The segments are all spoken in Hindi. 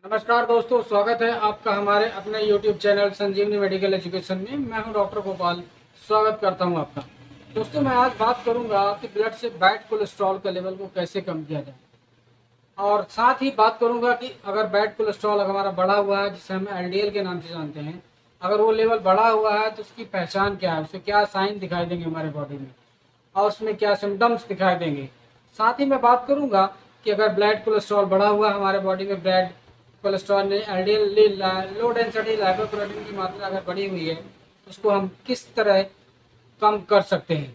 नमस्कार दोस्तों, स्वागत है आपका हमारे अपने YouTube चैनल संजीवनी मेडिकल एजुकेशन में। मैं हूं डॉक्टर गोपाल, स्वागत करता हूं आपका। दोस्तों, मैं आज बात करूंगा कि ब्लड से बैड कोलेस्ट्रॉल का लेवल को कैसे कम किया जाए, और साथ ही बात करूंगा कि अगर बैड कोलेस्ट्रॉल अगर हमारा बढ़ा हुआ है, जिसे हम LDL के नाम से जानते हैं, अगर वो लेवल बढ़ा हुआ है तो उसकी पहचान क्या है, उसके क्या साइन दिखाई देंगे हमारे बॉडी में, और उसमें क्या सिम्टम्स दिखाई देंगे। साथ ही मैं बात करूंगा कि अगर ब्लड कोलेस्ट्रॉल बढ़ा हुआ है हमारे बॉडी में, ब्लड कोलेस्ट्रॉल ने LDL लो डेंसिटी लाइपोप्रोटीन की मात्रा अगर बढ़ी हुई है, तो उसको हम किस तरह कम कर सकते हैं।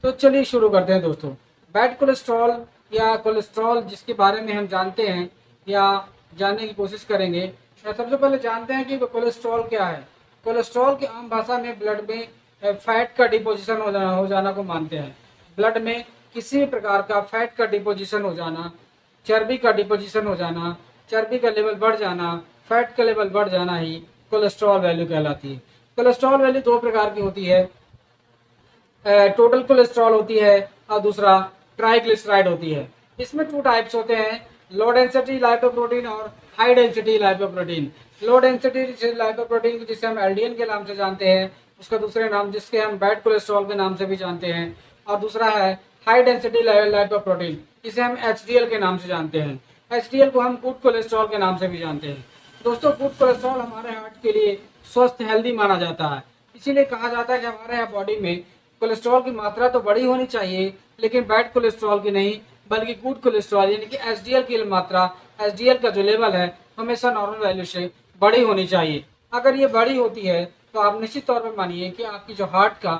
तो चलिए शुरू करते हैं दोस्तों। बैड कोलेस्ट्रॉल या कोलेस्ट्रॉल जिसके बारे में हम जानते हैं या जानने की कोशिश करेंगे, या सबसे पहले जानते हैं कि कोलेस्ट्रॉल क्या है। कोलेस्ट्रॉल की आम भाषा में ब्लड में फैट का डिपोजिशन हो जाना को मानते हैं। ब्लड में किसी भी प्रकार का फैट का डिपोजिशन हो जाना, चर्बी का डिपोजिशन हो जाना, चर्बी का लेवल बढ़ जाना, फैट का लेवल बढ़ जाना ही कोलेस्ट्रॉल वैल्यू कहलाती है। कोलेस्ट्रॉल वैल्यू दो प्रकार की होती है, टोटल कोलेस्ट्रॉल होती है और दूसरा ट्राइग्लिसराइड होती है। इसमें टू टाइप्स होते हैं, लो डेंसिटी लाइपोप्रोटीन और high density lipoprotein. Low density lipoprotein जिसे हम LDL के नाम से जानते हैं, उसका दूसरे नाम जिसके हम बैड कोलेस्ट्रॉल के नाम से भी जानते हैं, और दूसरा है हाई डेंसिटी लाइपोप्रोटीन जिसे हम HDL के नाम से जानते हैं। HDL को हम गुड कोलेस्ट्रॉल के नाम से भी जानते हैं। दोस्तों, गुड कोलेस्ट्रॉल हमारे हार्ट के लिए स्वस्थ हेल्दी माना जाता है। इसीलिए कहा जाता है कि हमारे बॉडी में कोलेस्ट्रॉल की मात्रा तो बड़ी होनी चाहिए, लेकिन बैड कोलेस्ट्रॉल की नहीं, बल्कि गुड कोलेस्ट्रॉल यानी कि HDL की मात्रा, HDL का जो लेवल है, हमेशा नॉर्मल वैल्यू से बड़ी होनी चाहिए। अगर ये बड़ी होती है तो आप निश्चित तौर पर मानिए कि आपकी जो हार्ट का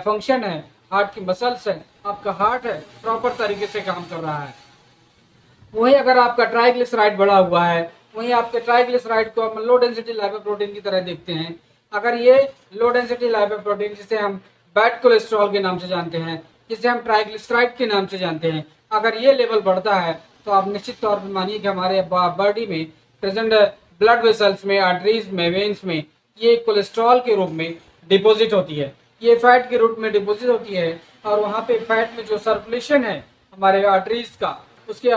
फंक्शन है, हार्ट की मसल्स है, आपका हार्ट है, प्रॉपर तरीके से काम कर रहा है। वहीं अगर आपका ट्राइग्लिसराइड बढ़ा हुआ है, वहीं आपके ट्राइग्लिसराइड को हम लो डेंसिटी लाइपोप्रोटीन की तरह देखते हैं। अगर ये लो डेंसिटी लाइपोप्रोटीन जिसे हम बैड कोलेस्ट्रॉल के नाम से जानते हैं, जिसे हम ट्राइग्लिसराइड के नाम से जानते हैं, अगर ये लेवल बढ़ता है तो आप निश्चित तौर पर मानिए कि हमारे बॉडी में प्रेजेंट ब्लड वेसल्स में, आर्टरीज में, वेन्स में ये कोलेस्ट्रॉल के रूप में डिपॉजिट होती है, ये फैट के रूप में डिपॉजिट होती है। और वहाँ पे फैट में जो सर्कुलेशन है हमारे आर्टरीज का, उसके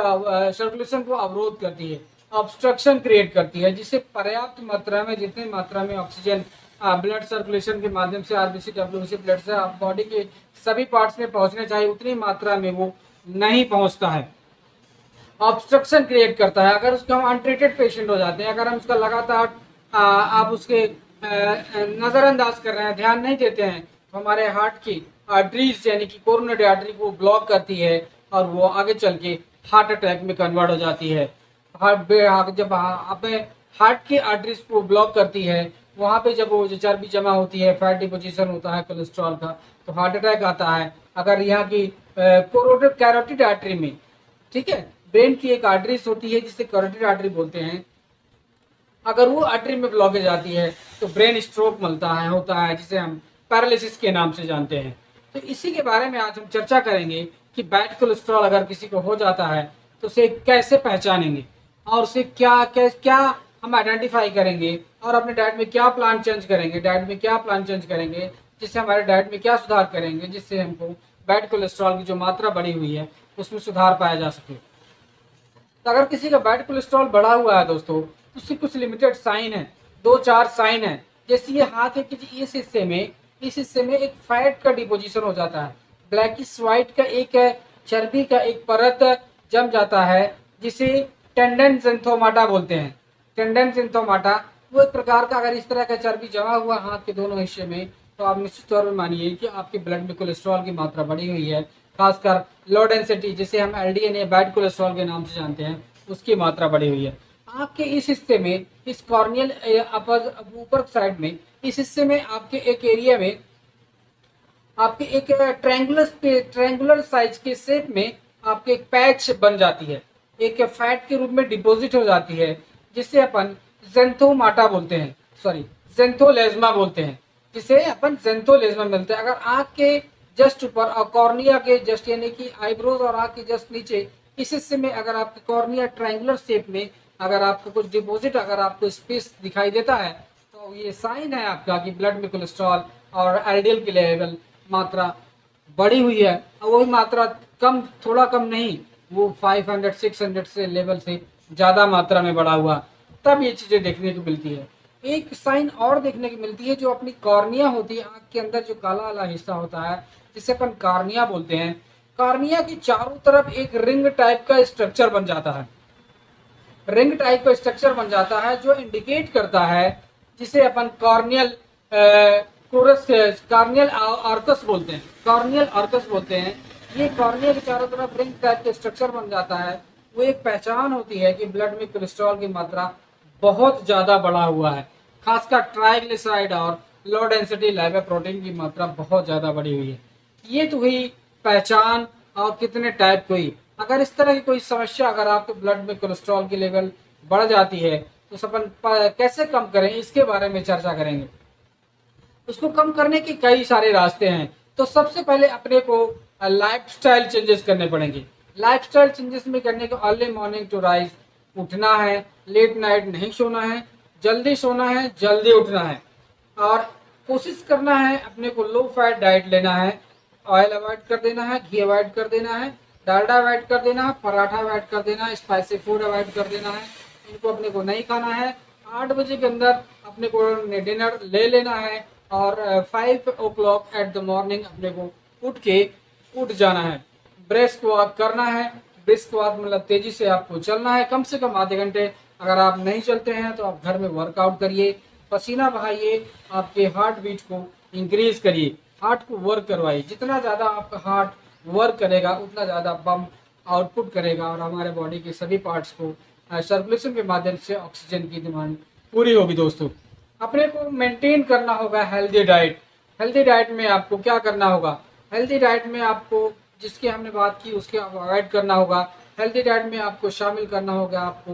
सर्कुलेशन को अवरोध करती है, ऑब्स्ट्रक्शन क्रिएट करती है, जिससे पर्याप्त मात्रा में, जितनी मात्रा में ऑक्सीजन ब्लड सर्कुलेशन के माध्यम से RBC WBC ब्लड से बॉडी के सभी पार्ट्स में पहुंचने चाहिए, उतनी मात्रा में वो नहीं पहुंचता है, ऑब्स्ट्रक्शन क्रिएट करता है। अगर उसका हम अनट्रीटेड पेशेंट हो जाते हैं, अगर हम उसका लगातार आप उसके नज़रअंदाज कर रहे हैं, ध्यान नहीं देते हैं, तो हमारे हार्ट की आर्टरीज यानी कि कोरोनरी आर्टरी को ब्लॉक करती है और वो आगे चल के हार्ट अटैक में कन्वर्ट हो जाती है। जब आप हार्ट की आर्टरीज को ब्लॉक करती है, वहाँ पे जब वो जो चर्बी जमा होती है, फैट डिपोजिशन होता है कोलेस्ट्रॉल का, तो हार्ट अटैक आता है। अगर यहाँ की कैरोटिड आर्टरी में, ठीक है, ब्रेन की एक आर्टरीज होती है जिसे कैरोटिड आर्टरी बोलते हैं, अगर वो आर्टरी में ब्लॉकेज आती है तो ब्रेन स्ट्रोक होता है जिसे हम पैरालिसिस के नाम से जानते हैं। तो इसी के बारे में आज हम चर्चा करेंगे कि बैड कोलेस्ट्रॉल अगर किसी को हो जाता है तो उसे कैसे पहचानेंगे, और उसे क्या हम आइडेंटिफाई करेंगे, और अपने डाइट में क्या प्लान चेंज करेंगे, जिससे हमारे डाइट में क्या सुधार करेंगे, जिससे हमको बैड कोलेस्ट्रॉल की जो मात्रा बढ़ी हुई है उसमें सुधार पाया जा सके। तो अगर किसी का बैड कोलेस्ट्रॉल बढ़ा हुआ है दोस्तों, तो उससे कुछ लिमिटेड साइन है, दो चार साइन है। जैसे ये हाथ है कि इस हिस्से में एक फैट का डिपोजिशन हो जाता है, ब्लैकिश व्हाइट का एक चर्बी का एक परत जम जाता है, जिसे टेंडन जिंथोमाटा बोलते हैं। टेंडन जिंथोमाटा वो एक प्रकार का, अगर इस तरह का चर्बी जमा हुआ हाथ के दोनों हिस्से में, तो आप निश्चित तौर पर मानिए कि आपके ब्लड में कोलेस्ट्रॉल की मात्रा बढ़ी हुई है, खासकर लो डेंसिटी जिसे हम LDL या बैड कोलेस्ट्रॉल के नाम से जानते हैं, उसकी मात्रा बढ़ी हुई है। आपके इस हिस्से में, इस कॉर्नियल ऊपर साइड में, इस हिस्से में आपके एक एरिया में आपके एक ट्रायंगुलर साइज के शेप में आपके एक पैच बन जाती है, एक फैट के रूप में डिपॉजिट हो जाती है, जिसे अपन जेंथोमाटा बोलते हैं, सॉरी जेंथोलेज्मा बोलते हैं, जिसे अपन जेंथोलेज्मा मिलते हैं। अगर आँख के जस्ट ऊपर और कॉर्निया के जस्ट यानी कि आईब्रोज और आँख के जस्ट नीचे इस हिस्से में अगर आपके कॉर्निया ट्रायंगुलर शेप में अगर आपको कुछ डिपॉजिट, अगर आपको स्पेस दिखाई देता है, तो ये साइन है आपका कि ब्लड में कोलेस्ट्रॉल और LDL की लेवल मात्रा बढ़ी हुई है। और वही मात्रा कम, थोड़ा कम नहीं, वो 500 600 से लेवल से ज़्यादा मात्रा में बढ़ा हुआ। तब ये चीज़ें देखने को मिलती है। एक साइन और देखने को मिलती है, जो अपनी कॉर्निया होती है, आँख के अंदर जो काला वाला हिस्सा होता है जिसे अपन कॉर्निया बोलते हैं, कॉर्निया की चारों तरफ एक रिंग टाइप का स्ट्रक्चर बन जाता है। रिंग टाइप का स्ट्रक्चर बन जाता है जो इंडिकेट करता है, जिसे अपन कॉर्नियल कोरस कॉर्नियल आर्कस बोलते हैं, कॉर्नियल आर्कस बोलते हैं। ये कॉर्निया के चारों तरफ रिंग टाइप का स्ट्रक्चर बन जाता है। वो एक पहचान होती है कि ब्लड में कोलेस्ट्रॉल की मात्रा बहुत ज़्यादा बढ़ा हुआ है, खासकर ट्राइग्लिसराइड और लो डेंसिटी लाइपोप्रोटीन की मात्रा बहुत ज़्यादा बढ़ी हुई है। ये तो हुई पहचान और कितने टाइप हुई। अगर इस तरह की कोई समस्या, अगर आपके ब्लड में कोलेस्ट्रॉल की लेवल बढ़ जाती है तो अपन कैसे कम करें, इसके बारे में चर्चा करेंगे। उसको कम करने के कई सारे रास्ते हैं। तो सबसे पहले अपने को लाइफस्टाइल चेंजेस करने पड़ेंगे। लाइफस्टाइल चेंजेस में करने को अर्ली मॉर्निंग टू राइज, उठना है, लेट नाइट नहीं सोना है, जल्दी सोना है, जल्दी उठना है, और कोशिश करना है अपने को लो फैट डाइट लेना है। ऑयल अवॉइड कर देना है, घी अवॉइड कर देना है, डालडा अवॉइड कर देना है, पराठा अवॉइड कर देना है, स्पाइसी फूड अवॉइड कर देना है। इनको अपने को नहीं खाना है। 8 बजे के अंदर अपने को डिनर ले लेना है, और 5 o'clock एट द मॉर्निंग अपने को उठ जाना है। ब्रिस्क वॉक करना है। ब्रिस्क वॉक मतलब तेजी से आपको चलना है, कम से कम आधे घंटे। अगर आप नहीं चलते हैं तो आप घर में वर्कआउट करिए, पसीना बहाइए, आपके हार्ट बीट को इंक्रीज करिए, हार्ट को वर्क करवाइए। जितना ज़्यादा आपका हार्ट वर्क करेगा उतना ज़्यादा बम आउटपुट करेगा, और हमारे बॉडी के सभी पार्ट्स को सर्कुलेशन के माध्यम से ऑक्सीजन की डिमांड पूरी होगी। दोस्तों, अपने को मेंटेन करना होगा हेल्दी डाइट। हेल्दी डाइट में आपको क्या करना होगा? हेल्दी डाइट में आपको, जिसकी हमने बात की, उसके अवॉइड करना होगा। हेल्दी डाइट में आपको शामिल करना होगा, आपको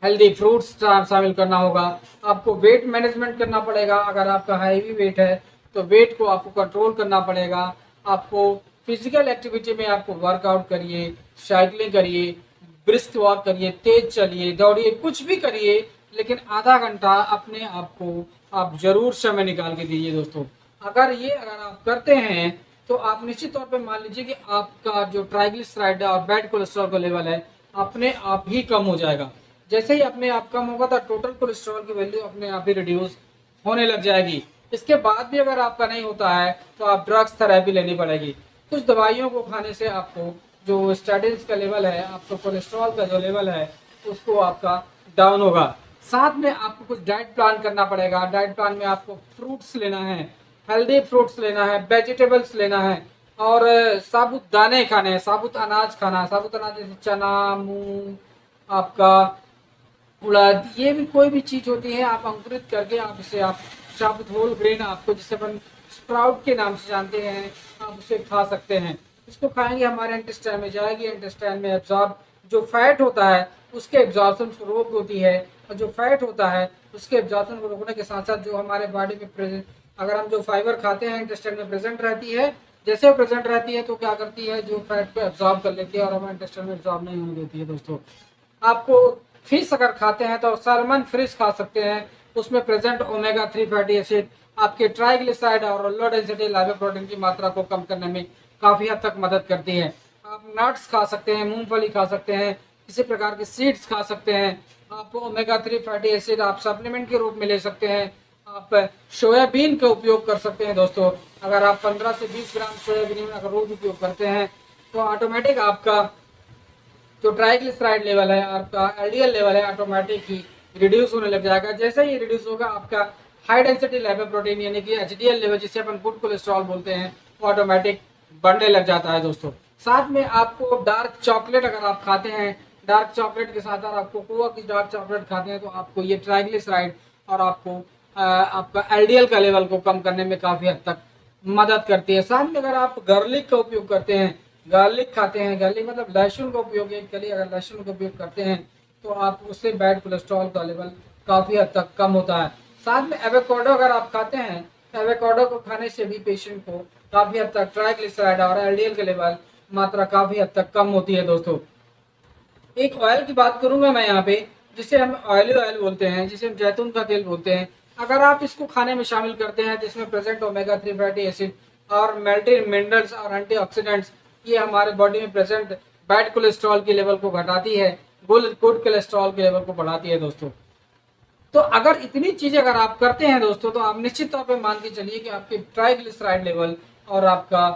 हेल्दी फ्रूट्स शामिल करना होगा। आपको वेट मैनेजमेंट करना पड़ेगा। अगर आपका हैवी वेट है तो वेट को आपको कंट्रोल करना पड़ेगा। आपको फिजिकल एक्टिविटी में आपको वर्कआउट करिए, साइकिलिंग करिए, ब्रिस्क वॉक करिए, तेज चलिए, दौड़िए, कुछ भी करिए, लेकिन आधा घंटा अपने आप को आप जरूर समय निकाल के दीजिए। दोस्तों, अगर आप करते हैं तो आप निश्चित तौर पे मान लीजिए कि आपका जो ट्राइग्लिसराइड और बैड कोलेस्ट्रॉल का लेवल है अपने आप ही कम हो जाएगा। जैसे ही अपने आप कम होगा तो टोटल कोलेस्ट्रॉल की वैल्यू अपने आप ही रिड्यूस होने लग जाएगी। इसके बाद भी अगर आपका नहीं होता है तो आप ड्रग्स थेरेपी लेनी पड़ेगी। कुछ दवाइयों को खाने से आपको जो स्टैटिन्स का लेवल है, आपको कोलेस्ट्रॉल का जो लेवल है उसको आपका डाउन होगा। साथ में आपको कुछ डाइट प्लान करना पड़ेगा। डाइट प्लान में आपको फ्रूट्स लेना है, हेल्दी फ्रूट्स लेना है, वेजिटेबल्स लेना है, और साबुत दाने खाने हैं, साबुत अनाज खाना है। साबुत अनाज जैसे चना, मूंग, आपका उड़द, ये भी कोई भी चीज़ होती है, आप अंकुरित करके आप इसे आप साबुत होल ग्रेन, आपको जिसे अपन स्प्राउट के नाम से जानते हैं, आप उसे खा सकते हैं। इसको खाएंगे हमारे इंटेस्टाइन में जाएगी, इंटेस्टाइन में एब्जॉर्ब, जो फैट होता है उसके एब्जॉर्प्शन को रोक होती है, और जो फैट होता है उसके एब्जॉर्प्शन को रोकने के साथ साथ जो हमारे बॉडी में प्रेजेंट, अगर हम जो फाइबर खाते हैं इंटेस्टाइन में प्रेजेंट रहती है, जैसे वो प्रेजेंट रहती है तो क्या करती है, जो फैट को एब्जॉर्ब कर लेती है और हमारे इंटेस्टाइन में एब्जॉर्ब नहीं होने देती है। दोस्तों, आपको फिश अगर खाते हैं तो सैल्मन फिश खा सकते हैं, उसमें प्रेजेंट ओमेगा 3 फैटी एसिड आपके ट्राइग्लिसराइड और लो डेंसिटी लाइपोप्रोटीन की मात्रा को कम करने में काफ़ी हद तक मदद करती है। आप नट्स खा सकते हैं, मूंगफली खा सकते हैं, किसी प्रकार के सीड्स खा सकते हैं। आप ओमेगा 3 फैटी एसिड आप सप्लीमेंट के रूप में ले सकते हैं। आप सोयाबीन का उपयोग कर सकते हैं। दोस्तों, अगर आप 15 से 20 ग्राम सोयाबीन अगर रोज उपयोग करते हैं तो ऑटोमेटिक आपका जो ट्राइग्लिसराइड लेवल है, आपका एलडीएल लेवल है, ऑटोमेटिक ही रिड्यूस होने लग जाएगा। जैसे ही रिड्यूस होगा आपका हाई डेंसिटी लाइपोप्रोटीन यानी कि एचडीएल लेवल, जिसे अपन गुड कोलेस्ट्रॉल बोलते हैं, वो ऑटोमेटिक बढ़ने लग जाता है। दोस्तों, साथ में आपको डार्क चॉकलेट अगर आप खाते हैं, डार्क चॉकलेट के साथ अगर आपको कोआ की डार्क चॉकलेट खाते हैं तो आपको ये ट्राइग्लिसराइड और आपको आपका एलडीएल का लेवल को कम करने में काफ़ी हद तक मदद करती है। साथ में अगर आप गार्लिक का उपयोग करते हैं, गार्लिक खाते हैं, गार्लिक मतलब लहसुन का उपयोग, एक कली अगर लहसुन का उपयोग करते हैं तो आप उससे बैड कोलेस्ट्रॉल का लेवल काफ़ी हद तक कम होता है। साथ में एवोकाडो अगर आप खाते हैं, एवोकाडो को खाने से भी पेशेंट को काफ़ी हद तक ट्राइग्लिसराइड और एलडीएल के लेवल मात्रा काफ़ी हद तक कम होती है। दोस्तों, एक ऑयल की बात करूंगा मैं यहाँ पे, जिसे हम ऑयली ऑयल बोलते हैं, जिसे हम जैतून का तेल बोलते हैं। अगर आप इसको खाने में शामिल करते हैं जिसमें प्रेजेंट ओमेगा 3 फैटी एसिड और मल्टी मिनरल्स और एंटीऑक्सीडेंट्स, ये हमारे बॉडी में प्रेजेंट बैड कोलेस्ट्रॉल के लेवल को घटाती है, गुड कोलेस्ट्रॉल के लेवल को बढ़ाती है दोस्तों। तो अगर इतनी चीजें अगर आप करते हैं दोस्तों, तो आप निश्चित तौर पे मान के चलिए कि आपके ट्राइग्लिसराइड लेवल और आपका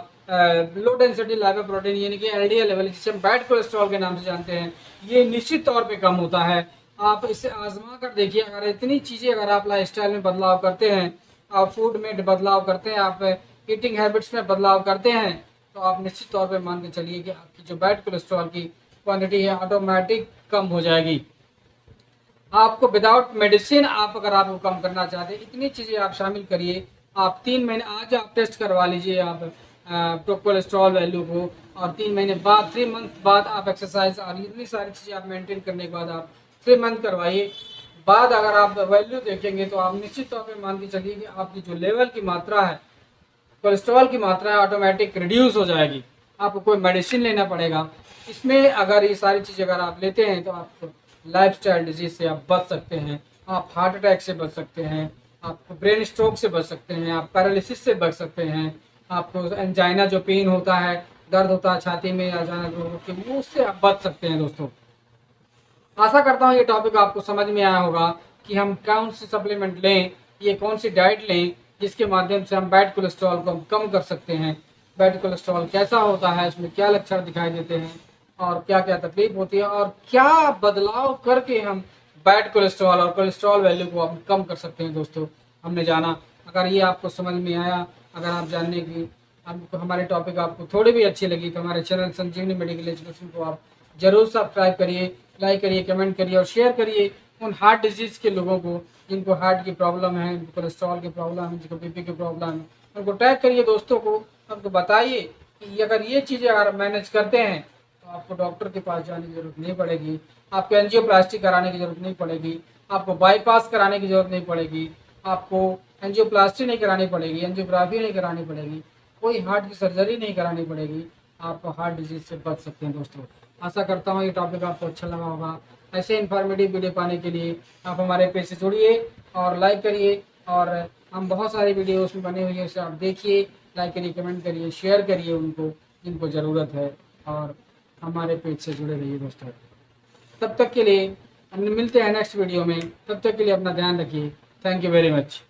लो डेंसिटी लाइपोप्रोटीन यानी कि एलडीएल लेवल, जिसे हम बैड कोलेस्ट्रॉल के नाम से जानते हैं, ये निश्चित तौर पे कम होता है। आप इसे आजमा कर देखिए। अगर इतनी चीज़ें अगर आप लाइफस्टाइल में बदलाव करते हैं, आप फूड में बदलाव करते हैं, आप ईटिंग हैबिट्स में बदलाव करते हैं, तो आप निश्चित तौर पे मान के चलिए कि आपकी जो बैड कोलेस्ट्रॉल की क्वांटिटी है ऑटोमेटिक कम हो जाएगी। आपको विदाउट मेडिसिन आप अगर आपको कम करना चाहते हैं, इतनी चीज़ें आप शामिल करिए। आप 3 महीने आज आप टेस्ट करवा लीजिए आप कोलेस्ट्रॉल वैल्यू को, और 3 महीने बाद 3 मंथ बाद आप एक्सरसाइज और इतनी सारी चीज़ें आप मेंटेन करने के बाद आप 3 मंथ करवाइए। बाद अगर आप वैल्यू देखेंगे तो आप निश्चित तौर पे मान के चलिए कि आपकी जो लेवल की मात्रा है, कोलेस्ट्रॉल की मात्रा है, ऑटोमेटिक रिड्यूस हो जाएगी। आपको कोई मेडिसिन लेना पड़ेगा। इसमें अगर ये सारी चीज़ें अगर आप लेते हैं तो आपको लाइफस्टाइल डिजीज से आप बच सकते हैं, आप हार्ट अटैक से बच सकते हैं, आपको ब्रेन स्ट्रोक से बच सकते हैं, आप पैरालिसिस से बच सकते हैं, आपको एंजाइना जो पेन होता है, दर्द होता है छाती में अचानक कि वो उससे आप बच सकते हैं दोस्तों। आशा करता हूँ ये टॉपिक आपको समझ में आया होगा कि हम कौन सी सप्लीमेंट लें, ये कौन सी डाइट लें जिसके माध्यम से हम बैड कोलेस्ट्रॉल को हम कम कर सकते हैं। बैड कोलेस्ट्रॉल कैसा होता है, इसमें क्या लक्षण दिखाई देते हैं और क्या क्या तकलीफ होती है, और क्या बदलाव करके हम बैड कोलेस्ट्रॉल और कोलेस्ट्रॉल वैल्यू को हम कम कर सकते हैं दोस्तों, हमने जाना। अगर ये आपको समझ में आया, अगर आप जानने की आपको हमारे टॉपिक आपको थोड़ी भी अच्छी लगी, तो हमारे चैनल संजीवनी मेडिकल एजुकेशन को आप जरूर सब्सक्राइब करिए, लाइक करिए, कमेंट करिए और शेयर करिए उन हार्ट डिजीज़ के लोगों को जिनको हार्ट की प्रॉब्लम है, जिनको कोलेस्ट्रॉल की प्रॉब्लम है, जिनको बीपी की प्रॉब्लम है, उनको टैग करिए दोस्तों को। उनको बताइए कि अगर ये चीज़ें अगर मैनेज करते हैं तो आपको डॉक्टर के पास जाने की जरूरत नहीं पड़ेगी, आपको एंजियोप्लास्टी कराने की जरूरत नहीं पड़ेगी, आपको बाईपास कराने की जरूरत नहीं पड़ेगी, आपको एंजियोप्लास्टी नहीं करानी पड़ेगी, एंजियोग्राफी नहीं करानी पड़ेगी, कोई हार्ट की सर्जरी नहीं करानी पड़ेगी। आप हार्ट डिजीज से बच सकते हैं दोस्तों। आशा करता हूँ ये टॉपिक आपको अच्छा लगा होगा। ऐसे इन्फॉर्मेटिव वीडियो पाने के लिए आप हमारे पेज से जुड़िए और लाइक करिए, और हम बहुत सारी वीडियो उसमें बने हुई है, उसे आप देखिए, लाइक करिए, कमेंट करिए, शेयर करिए उनको जिनको ज़रूरत है, और हमारे पेज से जुड़े रहिए दोस्तों। तब तक के लिए हम मिलते हैं नेक्स्ट वीडियो में। तब तक के लिए अपना ध्यान रखिए। Thank you very much.